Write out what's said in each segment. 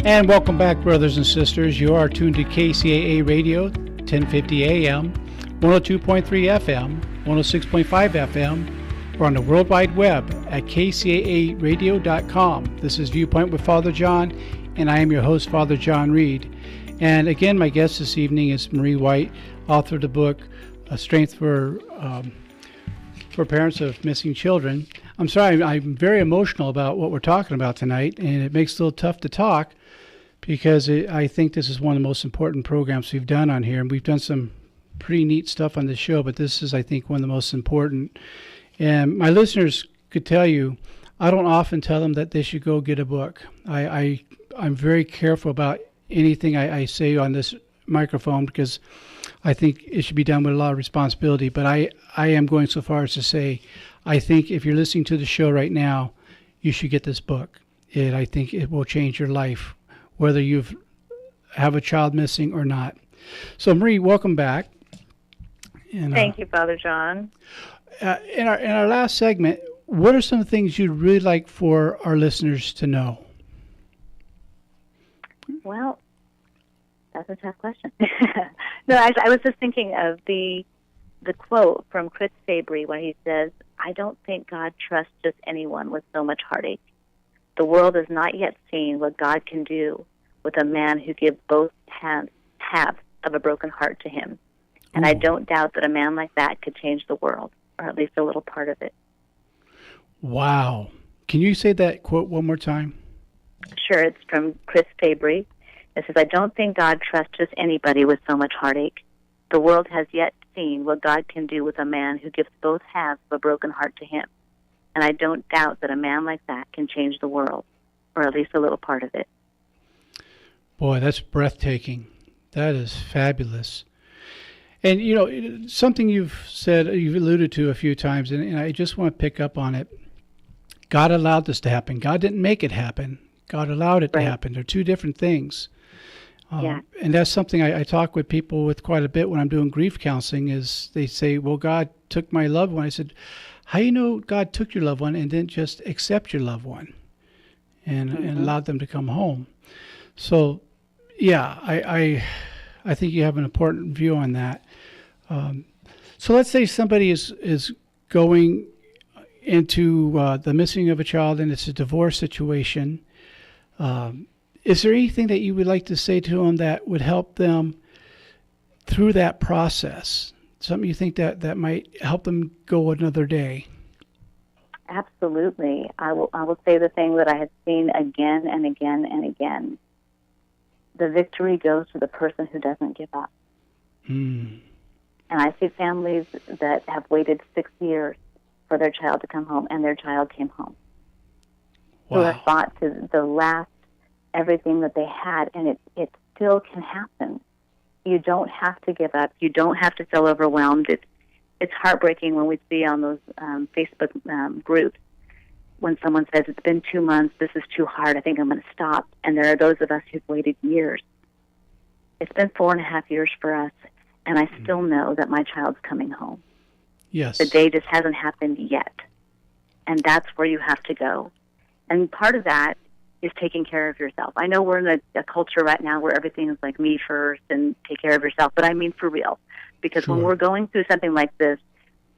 And welcome back, brothers and sisters. You are tuned to KCAA Radio, 1050 AM, 102.3 FM, 106.5 FM, or on the World Wide Web at kcaaradio.com. This is Viewpoint with Father John, and I am your host, Father John Reid. And again, my guest this evening is Marie White, author of the book, Strength for Parents of Missing Children. I'm sorry, I'm very emotional about what we're talking about tonight, and it makes it a little tough to talk because I think this is one of the most important programs we've done on here, and we've done some pretty neat stuff on the show, but this is, I think, one of the most important. And my listeners could tell you, I don't often tell them that they should go get a book. I'm very careful about anything I say on this microphone because I think it should be done with a lot of responsibility, but I am going so far as to say, I think if you're listening to the show right now, you should get this book. I think it will change your life, whether you have a child missing or not. So, Marie, welcome back. And, thank you, Father John. In our last segment, what are some things you'd really like for our listeners to know? Well, that's a tough question. No, I was just thinking of the quote from Chris Fabry when he says, "I don't think God trusts just anyone with so much heartache. The world has not yet seen what God can do with a man who gives both halves of a broken heart to him. And I don't doubt that a man like that could change the world, or at least a little part of it." Wow. Can you say that quote one more time? Sure, it's from Chris Fabry. It says, "I don't think God trusts just anybody with so much heartache. The world has yet seen what God can do with a man who gives both halves of a broken heart to him. And I don't doubt that a man like that can change the world, or at least a little part of it." Boy, that's breathtaking. That is fabulous. And, you know, something you've said, you've alluded to a few times, and I just want to pick up on it. God allowed this to happen. God didn't make it happen. God allowed it to happen. They're two different things. And that's something I talk with people with quite a bit when I'm doing grief counseling is they say, well, God took my loved one. I said, how do you know God took your loved one and didn't just accept your loved one and allowed them to come home? So, yeah, I think you have an important view on that. So let's say somebody is going into the missing of a child and it's a divorce situation. Is there anything that you would like to say to them that would help them through that process? Something you think that might help them go another day? Absolutely. I will say the thing that I have seen again and again and again. The victory goes to the person who doesn't give up. And I see families that have waited 6 years for their child to come home, and their child came home. Wow. Who have fought to the last everything that they had, and it still can happen. You don't have to give up. You don't have to feel overwhelmed. It's heartbreaking when we see on those Facebook groups when someone says, it's been 2 months, this is too hard, I think I'm going to stop. And there are those of us who've waited years. It's been 4.5 years for us, and I still know that my child's coming home. Yes. The day just hasn't happened yet. And that's where you have to go. And part of that is taking care of yourself. I know we're in a culture right now where everything is like me first and take care of yourself, but I mean for real. Because when we're going through something like this,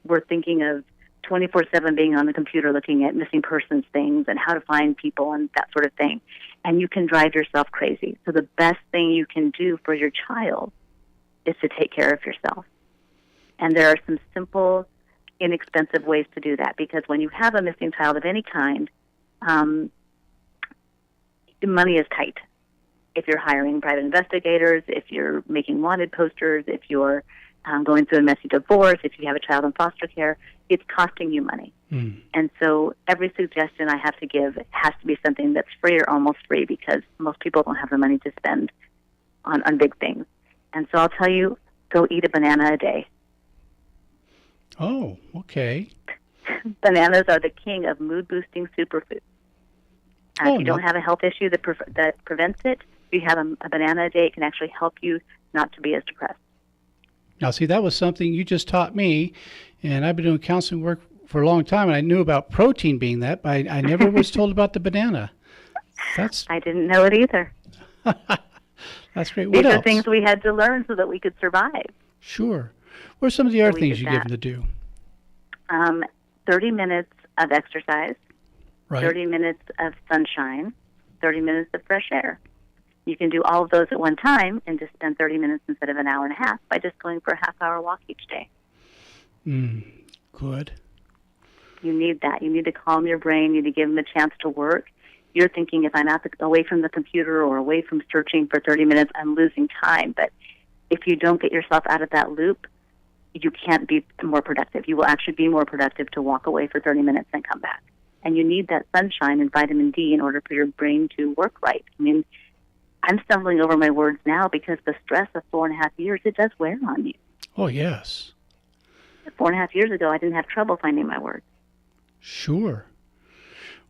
we're thinking of 24/7 being on the computer looking at missing persons things and how to find people and that sort of thing. And you can drive yourself crazy. So the best thing you can do for your child is to take care of yourself. And there are some simple, inexpensive ways to do that. Because when you have a missing child of any kind, money is tight. If you're hiring private investigators, if you're making wanted posters, if you're going through a messy divorce, if you have a child in foster care, it's costing you money. And so every suggestion I have to give has to be something that's free or almost free because most people don't have the money to spend on big things. And so I'll tell you, go eat a banana a day. Oh, okay. Bananas are the king of mood-boosting superfoods. If you don't have a health issue that prevents it, if you have a banana a day, it can actually help you not to be as depressed. Now, see, that was something you just taught me, and I've been doing counseling work for a long time, and I knew about protein being that, but I never was told about the banana. I didn't know it either. That's great. These What are else? things we had to learn so that we could survive. Sure. What are some of the other we things did you give that. them to do? 30 minutes of exercise, Right. 30 minutes of sunshine, 30 minutes of fresh air. You can do all of those at one time and just spend 30 minutes instead of an hour and a half by just going for a half-hour walk each day. Good. You need that. You need to calm your brain. You need to give them a chance to work. You're thinking, if I'm away from the computer or away from searching for 30 minutes, I'm losing time. But if you don't get yourself out of that loop, you can't be more productive. You will actually be more productive to walk away for 30 minutes and come back. And you need that sunshine and vitamin D in order for your brain to work right. I mean, I'm stumbling over my words now because the stress of 4.5 years, it does wear on you. Oh, yes. 4.5 years ago, I didn't have trouble finding my words. Sure.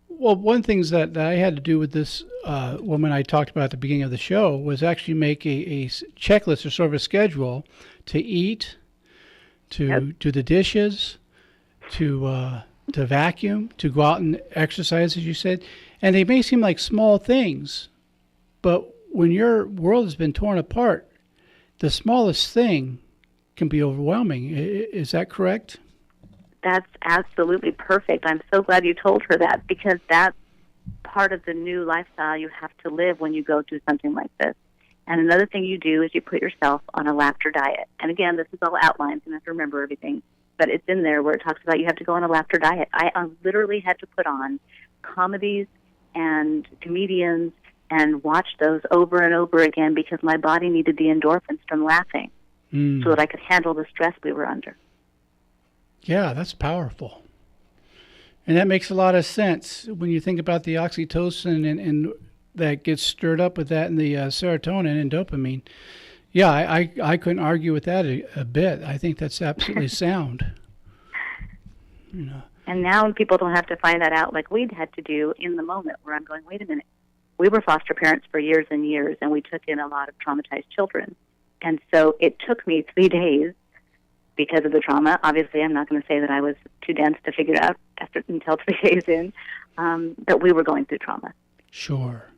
Well, one of the things that I had to do with this woman I talked about at the beginning of the show was actually make a checklist or sort of a schedule to eat, to do the dishes, to vacuum, to go out and exercise, as you said. And they may seem like small things, but when your world has been torn apart, the smallest thing can be overwhelming. Is that correct? That's absolutely perfect. I'm so glad you told her that, because that's part of the new lifestyle you have to live when you go through something like this. And another thing you do is you put yourself on a laughter diet. And again, this is all outlined, and I have to remember everything. But it's in there where it talks about you have to go on a laughter diet. I literally had to put on comedies and comedians and watch those over and over again because my body needed the endorphins from laughing so that I could handle the stress we were under. Yeah, that's powerful. And that makes a lot of sense when you think about the oxytocin and that gets stirred up with that and the serotonin and dopamine. Yeah, I couldn't argue with that a bit. I think that's absolutely sound. You know. And now people don't have to find that out like we'd had to do in the moment, where I'm going, wait a minute. We were foster parents for years and years, and we took in a lot of traumatized children. And so it took me 3 days because of the trauma. Obviously, I'm not going to say that I was too dense to figure it out until 3 days in, that we were going through trauma. Sure.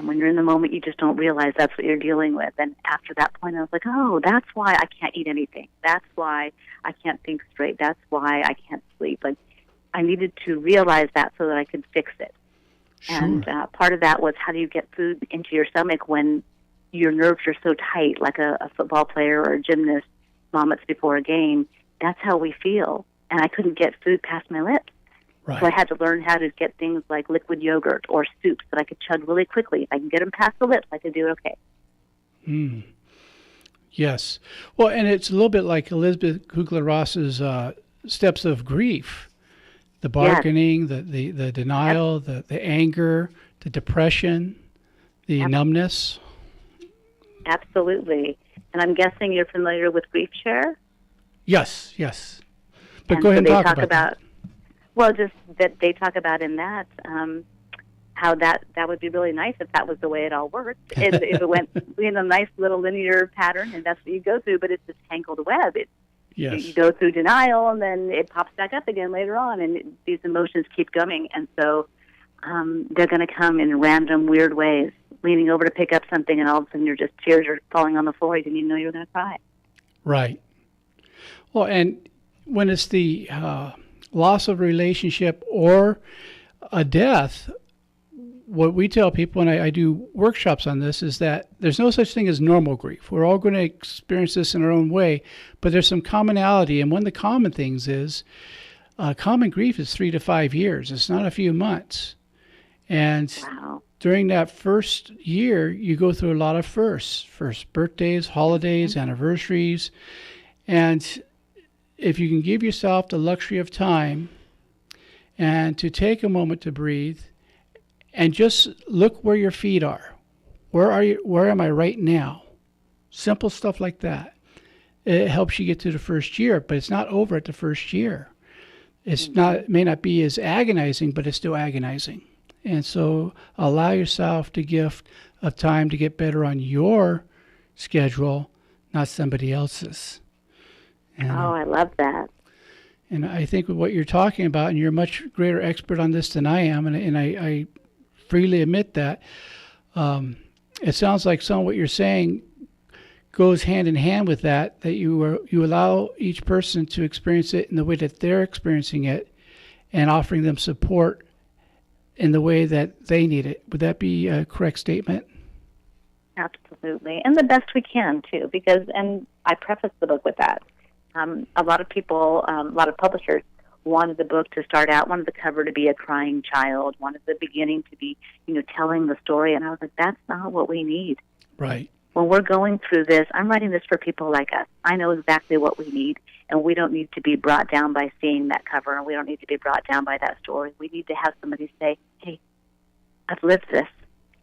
When you're in the moment, you just don't realize that's what you're dealing with. And after that point, I was like, oh, that's why I can't eat anything. That's why I can't think straight. That's why I can't sleep. Like, I needed to realize that so that I could fix it. Sure. And part of that was, how do you get food into your stomach when your nerves are so tight, like a football player or a gymnast vomits before a game? That's how we feel. And I couldn't get food past my lips. Right. So I had to learn how to get things like liquid yogurt or soups that I could chug really quickly. If I can get them past the lips, I could do it okay. Yes. Well, and it's a little bit like Elizabeth Kubler-Ross's steps of grief. The bargaining, the denial, the anger, the depression, the numbness. Absolutely. And I'm guessing you're familiar with Grief Share? Yes. But and go ahead so and talk about that. Well, just that they talk about in that how that would be really nice if that was the way it all worked. If it went in a nice little linear pattern, and that's what you go through, but it's this tangled web. Yes. You go through denial, and then it pops back up again later on, and these emotions keep coming. And so they're going to come in random, weird ways, leaning over to pick up something, and all of a sudden tears are falling on the floor. You didn't even know you were going to cry. Right. Well, and when it's the loss of a relationship or a death, what we tell people, and I do workshops on this, is that there's no such thing as normal grief. We're all going to experience this in our own way, but there's some commonality. And one of the common things is common grief is 3 to 5 years. It's not a few months. And during that first year, you go through a lot of first birthdays, holidays, anniversaries. And if you can give yourself the luxury of time and to take a moment to breathe and just look where your feet are. Where are you? Where am I right now? Simple stuff like that. It helps you get to the first year, but it's not over at the first year. It may not be as agonizing, but it's still agonizing. And so allow yourself the gift of time to get better on your schedule, not somebody else's. And, I love that. And I think with what you're talking about, and you're a much greater expert on this than I am, and I freely admit that, it sounds like some of what you're saying goes hand in hand with that you allow each person to experience it in the way that they're experiencing it, and offering them support in the way that they need it. Would that be a correct statement? Absolutely. And the best we can, too, because, and I preface the book with that. A lot of people, a lot of publishers wanted the book to start out, wanted the cover to be a crying child, wanted the beginning to be, telling the story. And I was like, that's not what we need. Right. When we're going through this, I'm writing this for people like us. I know exactly what we need, and we don't need to be brought down by seeing that cover, and we don't need to be brought down by that story. We need to have somebody say, hey, I've lived this.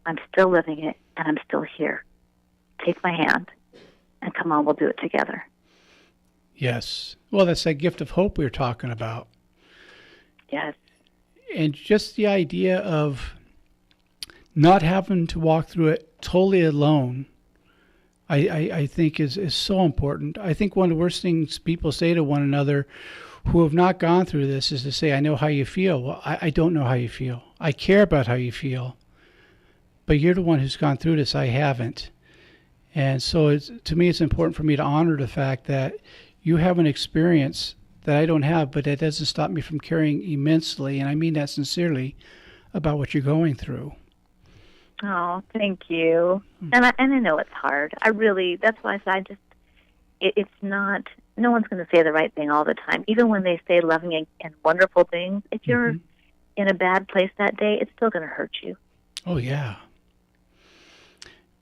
I'm still living it, and I'm still here. Take my hand, and come on, we'll do it together. Yes. Well, that's that gift of hope we were talking about. Yes. And just the idea of not having to walk through it totally alone, I think is so important. I think one of the worst things people say to one another who have not gone through this is to say, I know how you feel. Well, I don't know how you feel. I care about how you feel. But you're the one who's gone through this. I haven't. And so to me, it's important for me to honor the fact that you have an experience that I don't have, but that doesn't stop me from caring immensely, and I mean that sincerely, about what you're going through. Oh, thank you. And I know it's hard. That's why I said it's not, no one's going to say the right thing all the time. Even when they say loving and wonderful things, if you're in a bad place that day, it's still going to hurt you. Oh, yeah.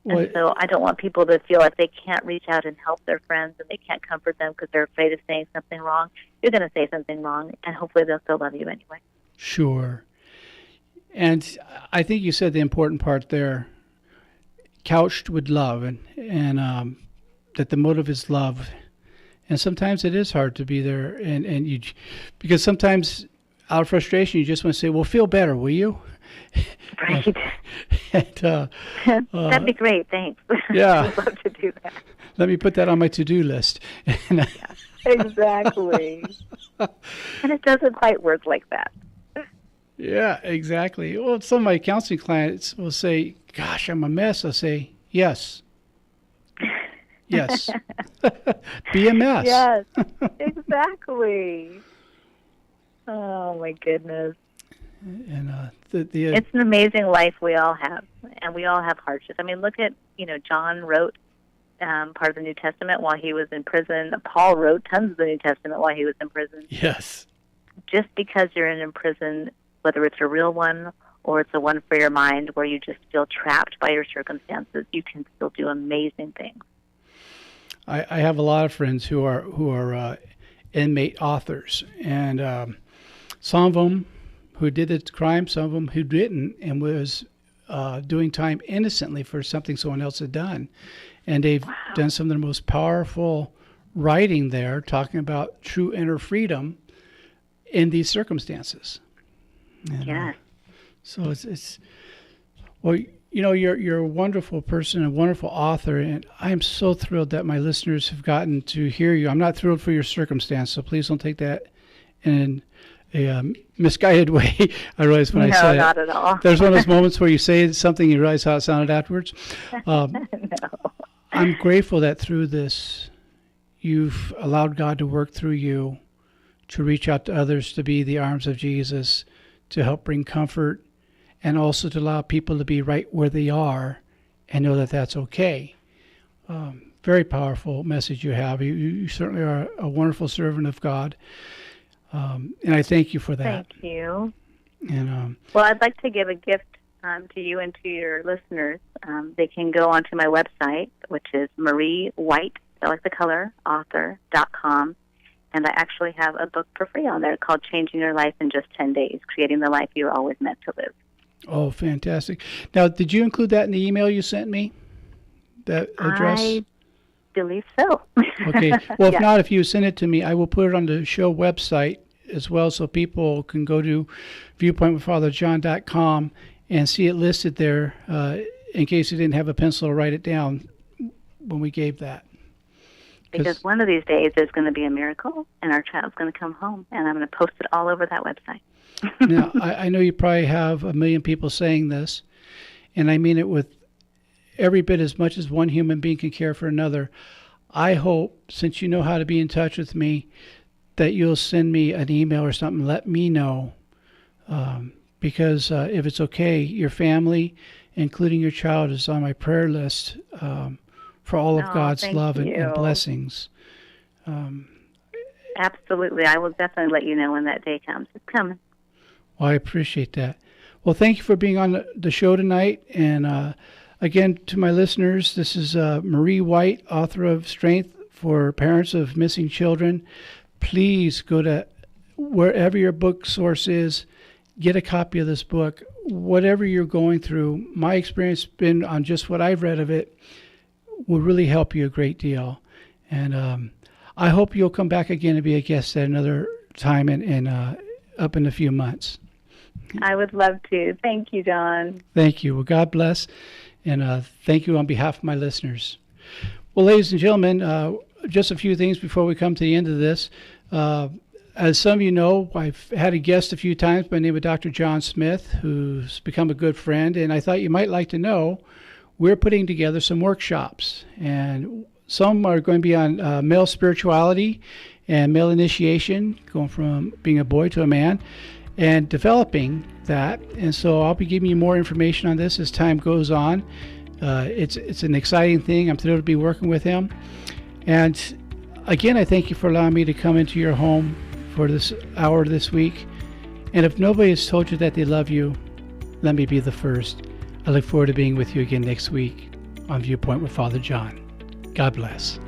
And so I don't want people to feel like they can't reach out and help their friends and they can't comfort them because they're afraid of saying something wrong. You're going to say something wrong, and hopefully they'll still love you anyway. Sure. And I think you said the important part there, couched with love, and that the motive is love. And sometimes it is hard to be there, and you, because sometimes out of frustration you just want to say, well, feel better, will you? Right. That'd be great, thanks. Yeah. I'd love to do that. Let me put that on my to-do list. Yeah, exactly. And it doesn't quite work like that. Yeah, exactly. Well, some of my counseling clients will say, gosh, I'm a mess. I'll say, yes. Yes. Be a mess. Yes, exactly. Oh, my goodness. And it's an amazing life we all have, and we all have hardships. I mean, look at, John wrote part of the New Testament while he was in prison. Paul wrote tons of the New Testament while he was in prison. Yes. Just because you're in prison, whether it's a real one or it's a one for your mind where you just feel trapped by your circumstances, you can still do amazing things. I have a lot of friends who are inmate authors, and some of them who did the crime, some of them who didn't, and was doing time innocently for something someone else had done. And they've done some of the most powerful writing there, talking about true inner freedom in these circumstances. And, yes. So it's well, you're a wonderful person, a wonderful author, and I am so thrilled that my listeners have gotten to hear you. I'm not thrilled for your circumstance, so please don't take that in a misguided way. I realize when I say it. No, not at all. There's one of those moments where you say something and you realize how it sounded afterwards. No. I'm grateful that through this, you've allowed God to work through you to reach out to others, to be the arms of Jesus, to help bring comfort, and also to allow people to be right where they are and know that that's okay. Very powerful message you have. You certainly are a wonderful servant of God. And I thank you for that. Thank you. And well, I'd like to give a gift to you and to your listeners. They can go onto my website, which is mariewhite, I like the color, author.com. And I actually have a book for free on there called Changing Your Life in Just 10 Days, Creating the Life You Were Always Meant to Live. Oh, fantastic. Now, did you include that in the email you sent me, that address? I believe so. Okay. Well, if Yeah. not, if you send it to me, I will put it on the show website as well, so people can go to viewpointwithfatherjohn.com and see it listed there in case you didn't have a pencil to write it down when we gave that. Because one of these days there's going to be a miracle, and our child's going to come home, and I'm going to post it all over that website. Now, I know you probably have a million people saying this, and I mean it with every bit as much as one human being can care for another. I hope, since you know how to be in touch with me, that you'll send me an email or something. Let me know. Because if it's okay, your family, including your child, is on my prayer list for all of God's love and blessings. Absolutely. I will definitely let you know when that day comes. It's coming. Well, I appreciate that. Well, thank you for being on the show tonight. And again, to my listeners, this is Marie White, author of Strength for Parents of Missing Children. Please go to wherever your book source is. Get a copy of this book. Whatever you're going through, my experience has been on just what I've read of it will really help you a great deal. And I hope you'll come back again and be a guest at another time and up in a few months. I would love to. Thank you, John. Thank you. Well, God bless. And thank you on behalf of my listeners. Well, ladies and gentlemen, just a few things before we come to the end of this. As some of you know, I've had a guest a few times by the name of Dr. John Smith, who's become a good friend, and I thought you might like to know we're putting together some workshops, and some are going to be on male spirituality and male initiation, going from being a boy to a man, and developing that. And so I'll be giving you more information on this as time goes on. It's an exciting thing. I'm thrilled to be working with him. And again, I thank you for allowing me to come into your home for this hour this week. And if nobody has told you that they love you, let me be the first. I look forward to being with you again next week on Viewpoint with Father John. God bless.